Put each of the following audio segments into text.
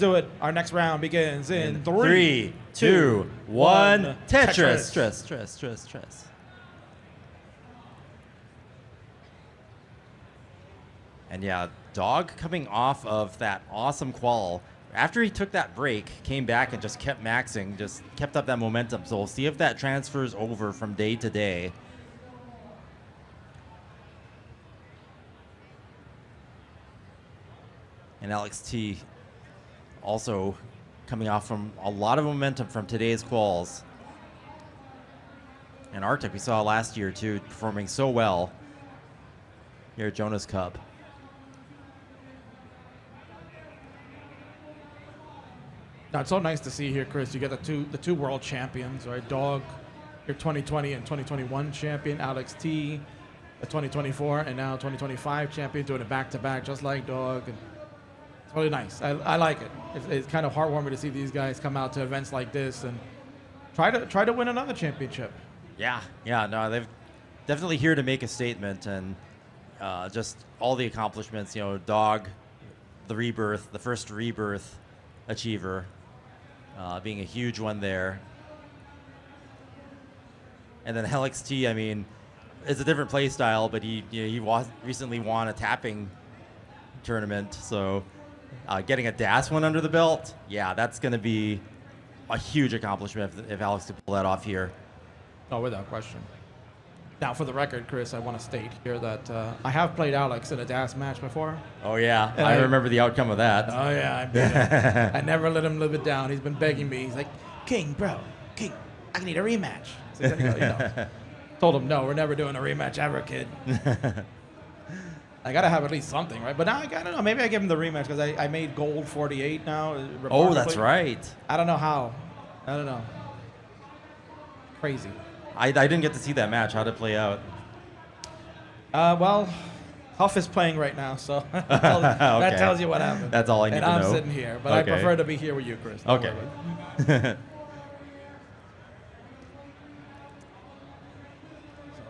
do it. Our next round begins in 3, 2, 1. Tetris. Stress. And yeah, Dog coming off of that awesome qual. After he took that break, came back and just kept maxing, just kept up that momentum. So we'll see if that transfers over from day to day. And Alex T also coming off from a lot of momentum from today's quals. And Arctic, we saw last year too, performing so well here at Jonas Cup. Now, it's so nice to see here, Chris. You get the two world champions, right? Dog, your 2020 and 2021 champion, Alex T, the 2024 and now 2025 champion, doing it back-to-back, just like Dog. And it's really nice. I like it. It's kind of heartwarming to see these guys come out to events like this and try to win another championship. Yeah, no, they're definitely here to make a statement, and just all the accomplishments. You know, Dog, the first rebirth achiever, being a huge one there. And then Alex T, I mean, it's a different play style, but he recently won a tapping tournament, so getting a DAS one under the belt, yeah, that's going to be a huge accomplishment if Alex can pull that off here. Oh, without question. Now, for the record, Chris, I want to state here that I have played Alex in a DAS match before. Oh, yeah. I remember the outcome of that. Oh, yeah. I beat him. I never let him live it down. He's been begging me. He's like, King, I need a rematch. So he's like, told him, no, we're never doing a rematch ever, kid. I got to have at least something, right? But now, I don't know. Maybe I give him the rematch because I made gold 48 now. Oh, that's right. I don't know how. I don't know. Crazy. I didn't get to see that match. How'd it play out? Well, Huff is playing right now, so that tells you what happened. That's all I need to know. And I'm sitting here, but I prefer to be here with you, Chris. Okay. So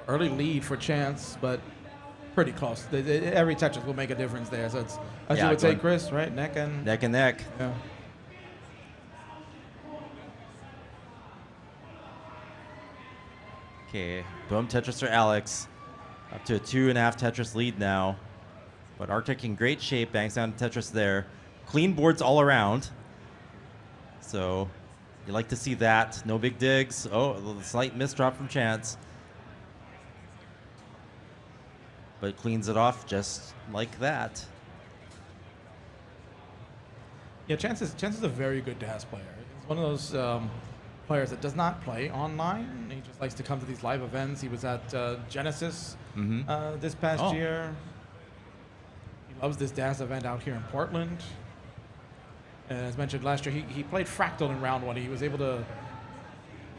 early lead for Chance, but pretty close. Every Tetris will make a difference there. So it's, as you would say, Chris, right? Neck and neck. Yeah. Okay, boom Tetris for Alex. Up to a 2.5 Tetris lead now. But Arctic in great shape, bangs down Tetris there. Clean boards all around. So you like to see that. No big digs. Oh, a little slight misdrop from Chance. But cleans it off just like that. Yeah, Chance is a very good DAS player. He's one of those players that does not play online. He just likes to come to these live events. He was at Genesis this past year. He loves this DAS event out here in Portland. And as mentioned last year, he played Fractal in round 1. He was able to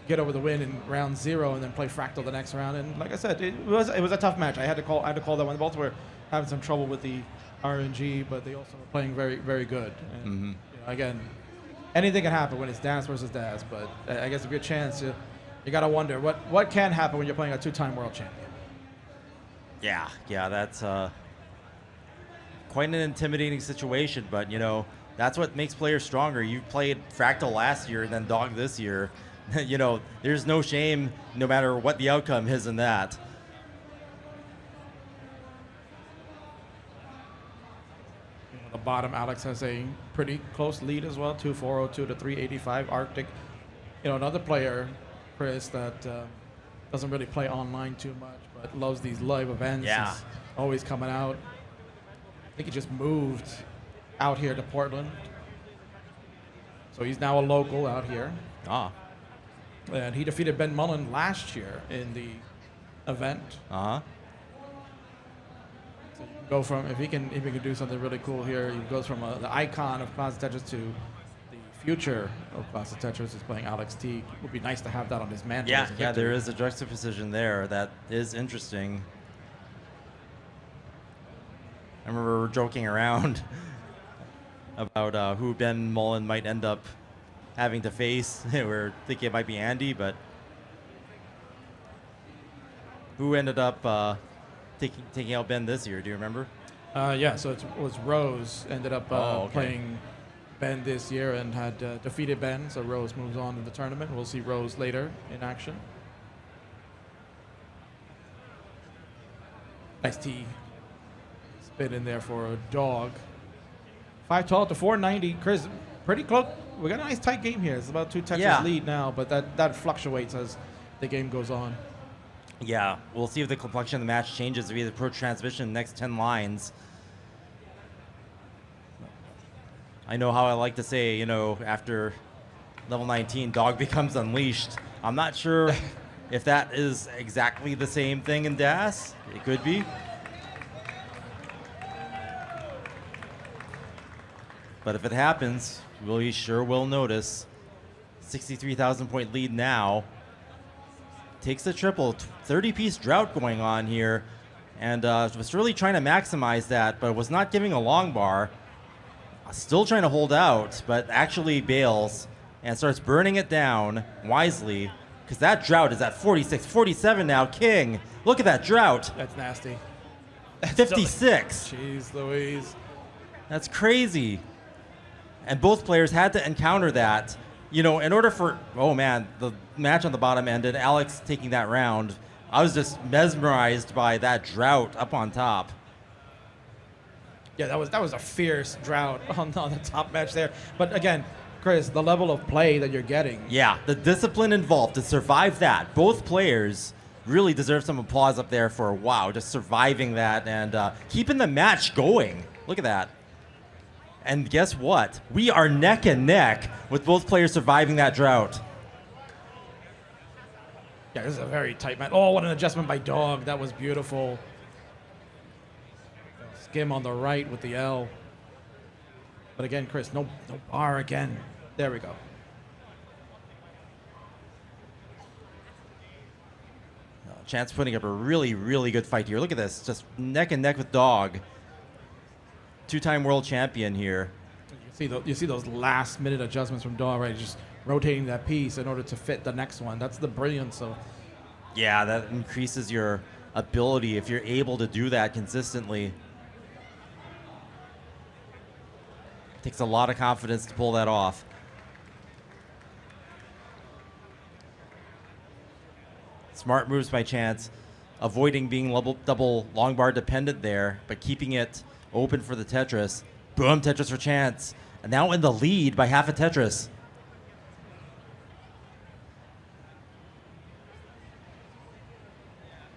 get over the win in round 0 and then play Fractal the next round. And like I said, it was a tough match. I had to call that one. Both were having some trouble with the RNG, but they also were playing very, very good. And, you know, again, anything can happen when it's DAS versus DAS, but I guess a good chance you got to wonder what can happen when you're playing a 2-time world champion. Yeah, that's quite an intimidating situation, but you know, that's what makes players stronger. You played Fractal last year and then Dog this year. You know, there's no shame no matter what the outcome is in that. The bottom, Alex has a pretty close lead as well, 2-402 to 385. Arctic, you know, another player, Chris, that doesn't really play online too much, but loves these live events. Yeah. He's always coming out. I think he just moved out here to Portland. So he's now a local out here. And he defeated Ben Mullen last year in the event. So you can go from, if he can do something really cool here, he goes from the icon of Classic Tetris to the future of Classic Tetris is playing Alex T. It would be nice to have that on his mantle. Yeah, there is a juxtaposition there that is interesting. I remember we were joking around about who Ben Mullen might end up having to face. We're thinking it might be Andy, but who ended up taking out Ben this year? Do you remember? Yeah, so it was Rose ended up playing Ben this year and had defeated Ben, so Rose moves on in the tournament. We'll see Rose later in action. Nice T spin in there for a dog. 512 to 490. Chris, pretty close. We got a nice tight game here. It's about 2 Tetris lead now, but that fluctuates as the game goes on. Yeah, we'll see if the complexion of the match changes via the pro transmission next 10 lines. I know how I like to say, you know, after level 19, dog becomes unleashed. I'm not sure if that is exactly the same thing in DAS. It could be. But if it happens, we sure will notice. 63,000 point lead now. Takes the triple, 30-piece drought going on here. And was really trying to maximize that, but was not giving a long bar. Still trying to hold out, but actually bails and starts burning it down wisely, because that drought is at 46, 47 now. King, look at that drought. That's nasty. 56. Jeez Louise. That's crazy. And both players had to encounter that. You know, in order for, oh man, the match on the bottom ended. Alex taking that round. I was just mesmerized by that drought up on top. Yeah, that was a fierce drought on the top match there. But again, Chris, the level of play that you're getting. Yeah, the discipline involved to survive that. Both players really deserve some applause up there for, wow, just surviving that and keeping the match going. Look at that. And guess what? We are neck and neck with both players surviving that drought. Yeah, this is a very tight match. Oh, what an adjustment by Dog. That was beautiful. Skim on the right with the L. But again, Chris, no bar again. There we go. Chance putting up a really, really good fight here. Look at this, just neck and neck with Dog. Two-time world champion here. You see those last-minute adjustments from Dog, right? Just rotating that piece in order to fit the next one. That's the brilliance of. Yeah, that increases your ability if you're able to do that consistently. Takes a lot of confidence to pull that off. Smart moves by Chance, avoiding being double long bar dependent there, but keeping it open for the Tetris. Boom, Tetris for Chance. And now in the lead by half a Tetris.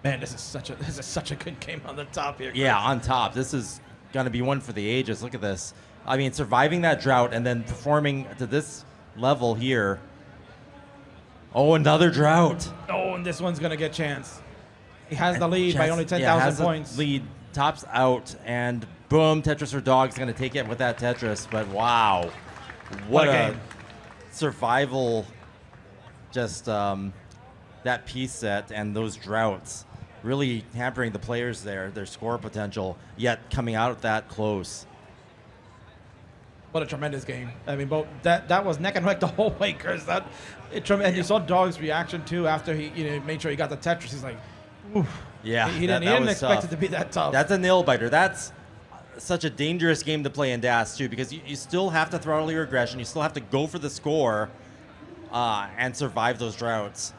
Man, this is such a good game on the top here, Chris. Yeah, on top. This is going to be one for the ages. Look at this. I mean, surviving that drought and then performing to this level here. Oh, another drought. Oh, and this one's going to get Chance. He has the lead Chance, by only 10,000 points. Lead, tops out, and boom, Tetris for Dog's going to take it with that Tetris. But wow, what a game. Survival, just that piece set and those droughts really hampering the players there, their score potential, yet coming out that close. What a tremendous game. I mean, that was neck and neck the whole way, Chris. And you saw Dog's reaction too after he made sure he got the Tetris. He's like, oof. Yeah, he didn't expect it to be that tough. That's a nail biter. That's such a dangerous game to play in DAS too, because you still have to throttle your aggression. You still have to go for the score and survive those droughts.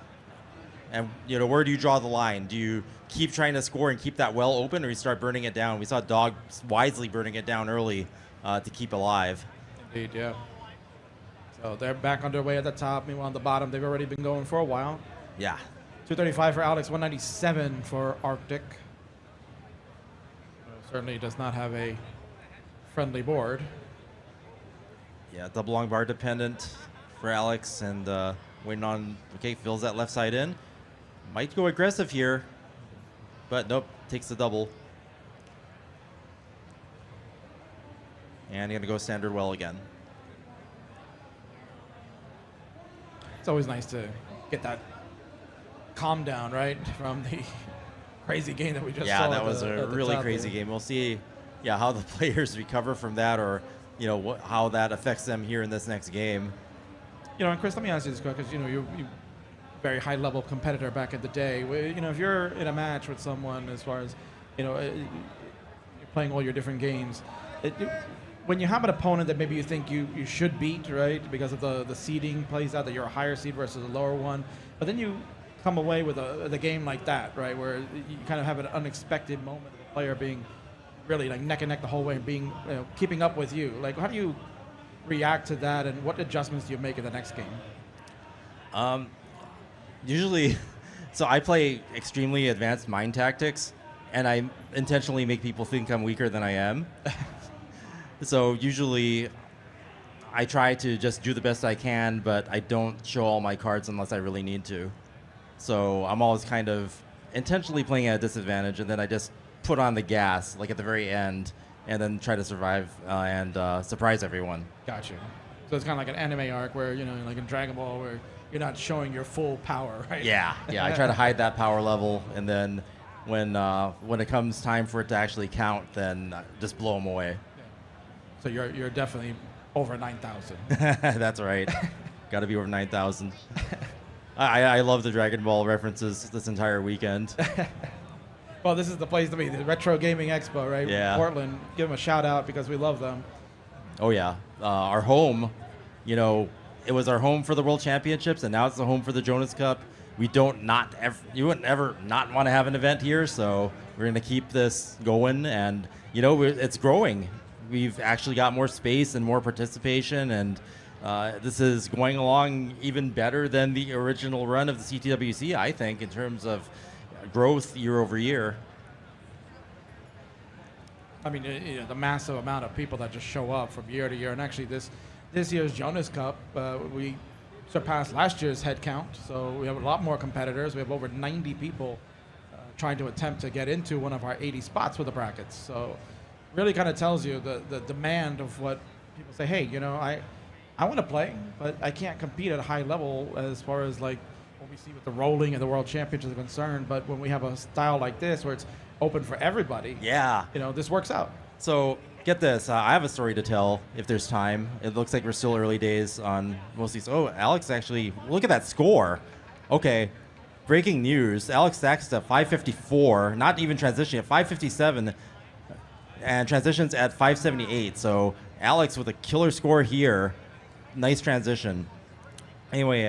And where do you draw the line? Do you keep trying to score and keep that well open, or you start burning it down? We saw Dog wisely burning it down early to keep alive. Indeed, yeah. So they're back underway at the top. Meanwhile, on the bottom, they've already been going for a while. Yeah. 235 for Alex, 197 for Arctic. Certainly does not have a friendly board. Yeah, double long bar dependent for Alex, and waiting on, okay, fills that left side in. Might go aggressive here, but nope, takes the double. And going to go standard well again. It's always nice to get that calm down, right, from the crazy game that we just saw. Yeah, that was a really crazy game. We'll see, how the players recover from that, or how that affects them here in this next game. And Chris, let me ask you this question, because you're very high-level competitor back in the day. If you're in a match with someone, as far as you're playing all your different games, when you have an opponent that maybe you think you should beat, right, because of the seeding plays out that you're a higher seed versus a lower one, but then you come away with the game like that, right, where you kind of have an unexpected moment of the player being really like neck and neck the whole way and being keeping up with you. Like, how do you react to that, and what adjustments do you make in the next game? Usually, so I play extremely advanced mind tactics, and I intentionally make people think I'm weaker than I am. So usually, I try to just do the best I can, but I don't show all my cards unless I really need to. So I'm always kind of intentionally playing at a disadvantage, and then I just put on the gas, like at the very end, and then try to survive and surprise everyone. Gotcha. So it's kind of like an anime arc where, like in Dragon Ball, where you're not showing your full power, right? Yeah. I try to hide that power level, and then when it comes time for it to actually count, then just blow them away. Yeah. So you're definitely over 9,000. That's right. Got to be over 9,000. I love the Dragon Ball references this entire weekend. Well, this is the place to be, the Retro Gaming Expo, right? Yeah. Portland. Give them a shout out because we love them. Oh, yeah. Our home, it was our home for the World Championships, and now it's the home for the Jonas Cup. You wouldn't ever not want to have an event here, so we're going to keep this going, and, it's growing. We've actually got more space and more participation, and this is going along even better than the original run of the CTWC, I think, in terms of growth year over year. I mean, the massive amount of people that just show up from year to year, and actually this year's Jonas Cup, we surpassed last year's head count, so we have a lot more competitors. We have over 90 people trying to attempt to get into one of our 80 spots with the brackets. So really kind of tells you the demand of what people say, hey, I want to play, but I can't compete at a high level as far as like what we see with the rolling and the World Championships are concerned. But when we have a style like this where it's open for everybody, yeah, this works out. So get this, I have a story to tell if there's time. It looks like we're still early days on most of these. Oh, Alex actually, look at that score. Okay, breaking news. Alex stacks at 554, not even transitioning, at 557, and transitions at 578. So Alex with a killer score here. Nice transition. Anyway,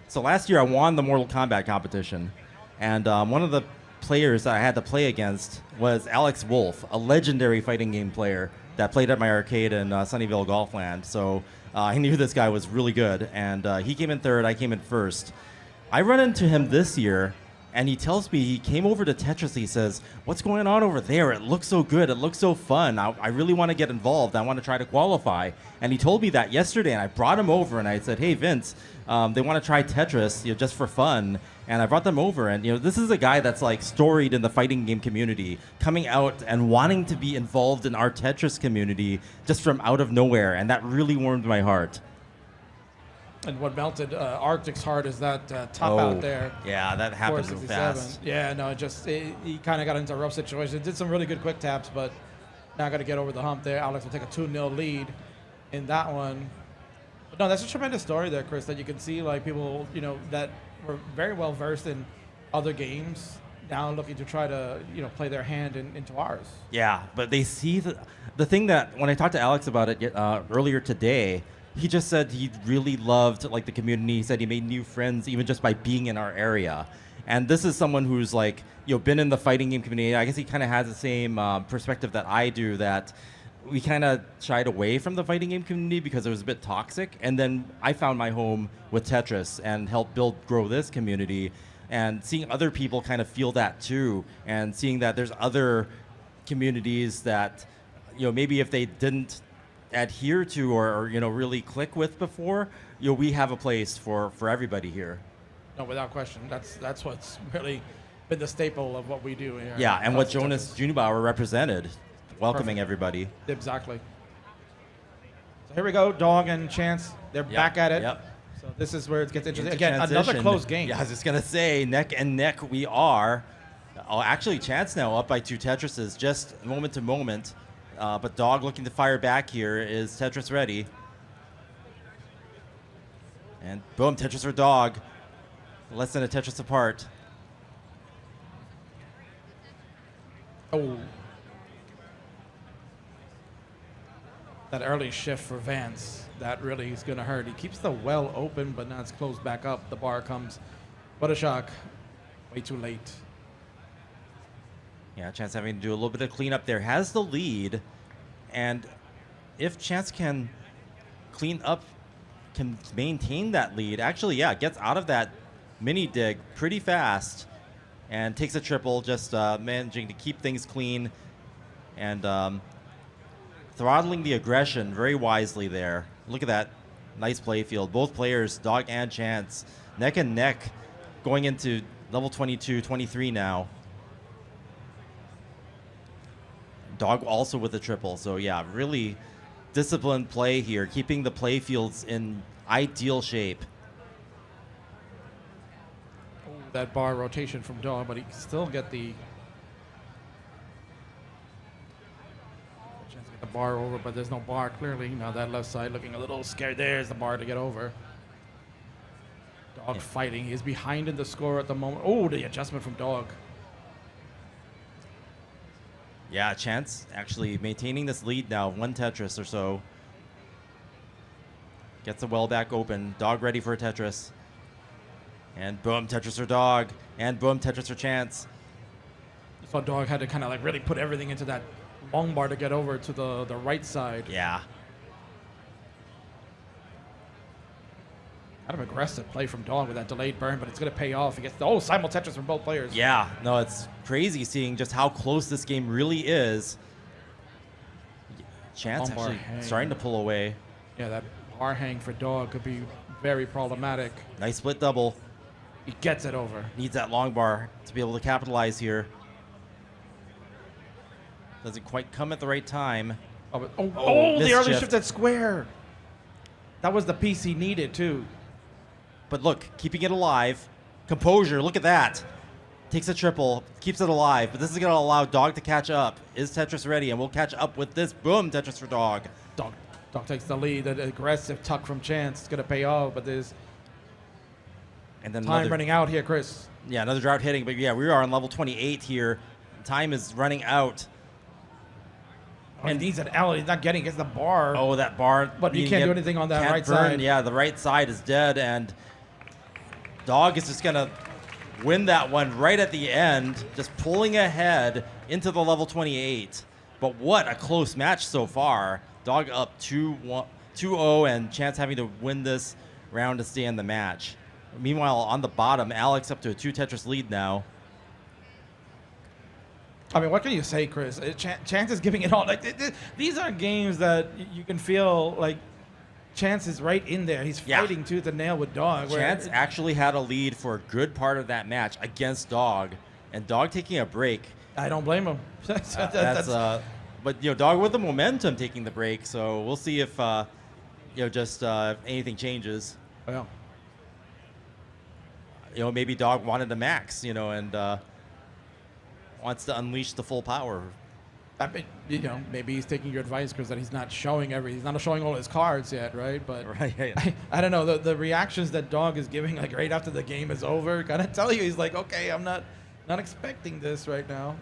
so last year I won the Mortal Kombat competition, and one of the players that I had to play against was Alex Wolf, a legendary fighting game player that played at my arcade in Sunnyvale Golfland. So I knew this guy was really good, and he came in third, I came in first. I run into him this year, and he tells me he came over to Tetris. He says, "What's going on over there? It looks so good. It looks so fun. I really want to get involved. I want to try to qualify." And he told me that yesterday, and I brought him over, and I said, "Hey, Vince, they want to try Tetris, just for fun." And I brought them over, and this is a guy that's like storied in the fighting game community, coming out and wanting to be involved in our Tetris community just from out of nowhere, and that really warmed my heart. And what melted Arctic's heart is that top out there. Yeah, that happened so fast. Yeah, no, he kind of got into a rough situation. Did some really good quick taps, but now got to get over the hump there. Alex will take a 2-0 lead in that one. But no, that's a tremendous story there, Chris, that you can see like people, that were very well versed in other games now looking to try to, play their hand into ours. Yeah, but they see the thing that when I talked to Alex about it earlier today, he just said he really loved like the community. He said he made new friends even just by being in our area. And this is someone who's like, been in the fighting game community. I guess he kind of has the same perspective that I do, that we kind of shied away from the fighting game community because it was a bit toxic. And then I found my home with Tetris and helped grow this community. And seeing other people kind of feel that too, and seeing that there's other communities that, maybe if they didn't adhere to or really click with before, we have a place for everybody here. No, without question. That's what's really been the staple of what we do here. Yeah, and what Jonas Neubauer represented, welcoming everybody. Exactly. So here we go, Dog and Chance. They're back at it. Yep. So this is where it gets interesting. Again, another close game. Yeah, I was just going to say, neck and neck we are. Oh, actually, Chance now up by 2 Tetrises, just moment to moment. But Dog looking to fire back here. Is Tetris ready? And boom, Tetris for Dog. Less than a Tetris apart. Oh. that early shift for Vance, that really is going to hurt. He keeps the well open, but now it's closed back up. The bar comes. What a shock. Way too late. Yeah, Chance having to do a little bit of cleanup there. Has the lead, and if Chance can clean up, can maintain that lead, actually, yeah, gets out of that mini dig pretty fast and takes a triple, just managing to keep things clean and throttling the aggression very wisely there. Look at that nice play field. Both players, Dog and Chance, neck and neck going into level 22, 23 now. Dog also with a triple. So yeah, really disciplined play here, keeping the play fields in ideal shape. Oh, that bar rotation from Dog, but he can still get the chance to get the bar over, but there's no bar clearly. Now that left side looking a little scared. There's the bar to get over. Dog fighting. He is behind in the score at the moment. Oh, the adjustment from Dog. Yeah, Chance actually maintaining this lead now, 1 Tetris or so. Gets the well back open. Dog ready for a Tetris. And boom, Tetris for Dog. And boom, Tetris for Chance. So Dog had to kind of like really put everything into that long bar to get over to the right side. Yeah. Kind of aggressive play from Dog with that delayed burn, but it's going to pay off. He gets the simul Tetris from both players. Yeah, no, it's crazy seeing just how close this game really is. Chance actually starting to pull away. Yeah, that bar hang for Dog could be very problematic. Nice split double. He gets it over. Needs that long bar to be able to capitalize here. Doesn't quite come at the right time. The early shift at square. That was the piece he needed, too. But look, keeping it alive. Composure, look at that. Takes a triple, keeps it alive, but this is going to allow Dog to catch up. Is Tetris ready? And we'll catch up with this. Boom, Tetris for Dog. Dog takes the lead. That aggressive tuck from Chance is going to pay off, but there's time running out here, Chris. Yeah, another drought hitting, but yeah, we are on level 28 here. Time is running out. And he's at L. He's not getting. Gets the bar. Oh, that bar. But you can't do anything on that right side. Yeah, the right side is dead, and Dog is just going to win that one right at the end, just pulling ahead into the level 28. But what a close match so far. Dog up 2-0, and Chance having to win this round to stay in the match. Meanwhile, on the bottom, Alex up to a 2 Tetris lead now. I mean, what can you say, Chris? Chance is giving it all. Like these are games that you can feel like Chance is right in there. He's fighting tooth and nail with Dog. Chance actually had a lead for a good part of that match against Dog, and Dog taking a break. I don't blame him. But Dog with the momentum taking the break. So we'll see if if anything changes. Well, maybe Dog wanted to max, and wants to unleash the full power. Maybe he's taking your advice because that he's not showing all his cards yet, right? But right. I don't know. The reactions that Dog is giving, like right after the game is over, kind of tell you he's like, okay, I'm not expecting this right now.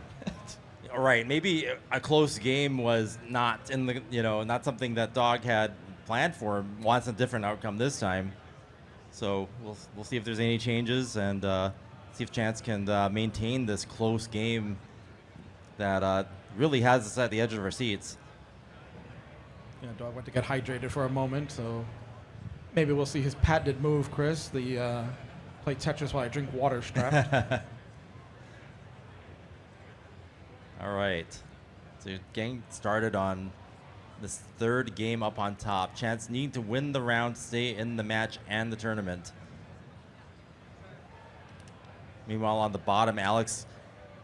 Right. Maybe a close game was not in the not something that Dog had planned for. Wants a different outcome this time. So we'll see if there's any changes and see if Chance can maintain this close game that really has us at the edge of our seats. Yeah, Dog went to get hydrated for a moment, so maybe we'll see his patented move, Chris, the play Tetris while I drink water strap. All right. So getting started on this third game up on top. Chance needing to win the round, stay in the match and the tournament. Meanwhile, on the bottom, Alex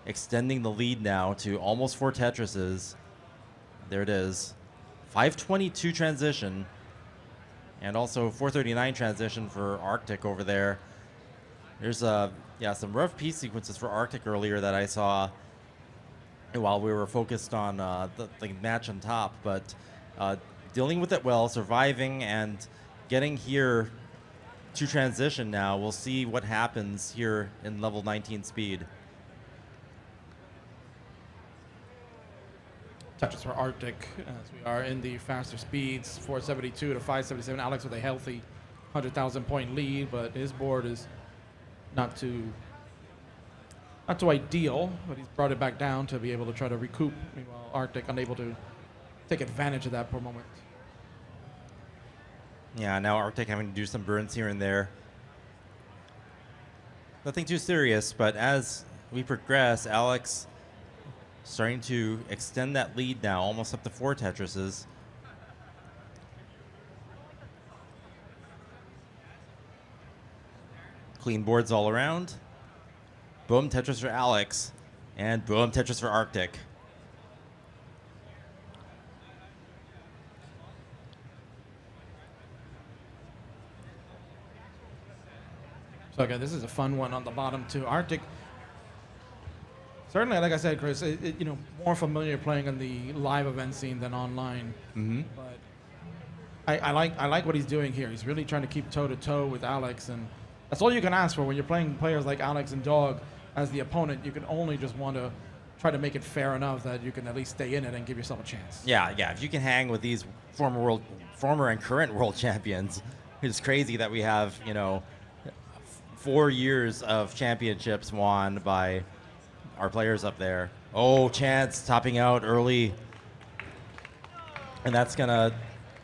extending the lead now to almost 4 Tetrises. There it is. 522 transition. And also 439 transition for Arctic over there. There's some rough piece sequences for Arctic earlier that I saw while we were focused on the match on top. But dealing with it well, surviving, and getting here to transition now. We'll see what happens here in level 19 speed. Tetris for Arctic, as we are in the faster speeds, 472 to 577. Alex with a healthy 100,000 point lead, but his board is not too ideal, but he's brought it back down to be able to try to recoup. Meanwhile, Arctic unable to take advantage of that per moment. Yeah, now Arctic having to do some burns here and there. Nothing too serious, but as we progress, Alex starting to extend that lead now, almost up to 4 Tetrises. Clean boards all around. Boom Tetris for Alex, and boom Tetris for Arctic. So again, this is a fun one on the bottom too. Arctic, certainly, like I said, Chris, more familiar playing on the live event scene than online. Mm-hmm. But I like what he's doing here. He's really trying to keep toe to toe with Alex, and that's all you can ask for when you're playing players like Alex and Dog as the opponent. You can only just want to try to make it fair enough that you can at least stay in it and give yourself a chance. Yeah. If you can hang with these former and current world champions, it's crazy that we have 4 years of championships won by our players up there. Oh, Chance topping out early. And that's going to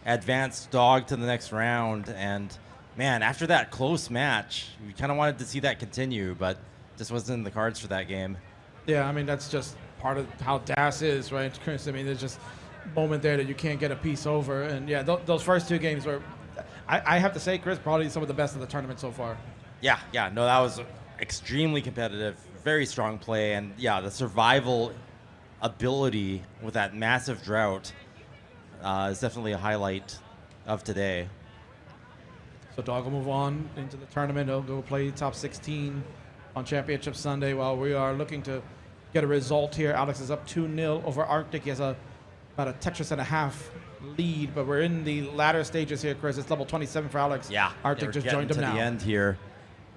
advance Dog to the next round. And, man, after that close match, we kind of wanted to see that continue, but just wasn't in the cards for that game. Yeah, I mean, that's just part of how DAS is, right, Chris? I mean, there's just a moment there that you can't get a piece over. And, yeah, those first 2 games were, I have to say, Chris, probably some of the best of the tournament so far. Yeah, no, that was extremely competitive, very strong play, and yeah, the survival ability with that massive drought is definitely a highlight of today. So Dog will move on into the tournament. He'll go play top 16 on Championship Sunday while we are looking to get a result here. Alex is up 2-0 over Arctic. He has about a Tetris and a half lead, but we're in the latter stages here, Chris. It's level 27 for Alex. Yeah, Arctic just joined him now. To the end here.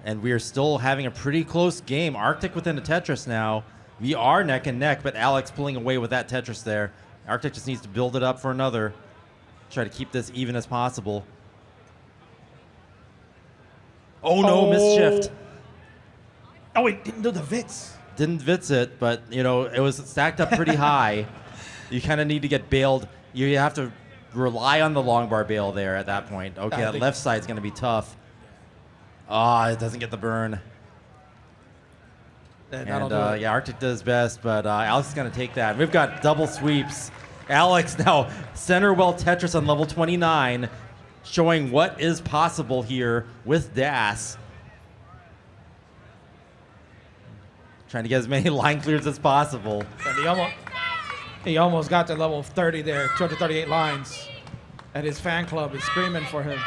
And we are still having a pretty close game. Arctic within a Tetris now. We are neck and neck, but Alex pulling away with that Tetris there. Arctic just needs to build it up for another. Try to keep this even as possible. Oh, no, misshift. Oh, he didn't do the Vitz. Didn't Vitz it, but, it was stacked up pretty high. You kind of need to get bailed. You have to rely on the long bar bail there at that point. Okay, that left side's going to be tough. It doesn't get the burn. And Arctic does best, but Alex is going to take that. We've got double sweeps. Alex now center well Tetris on level 29, showing what is possible here with DAS. Trying to get as many line clears as possible. And he almost got to level 30 there, 238 lines. And his fan club is screaming for him.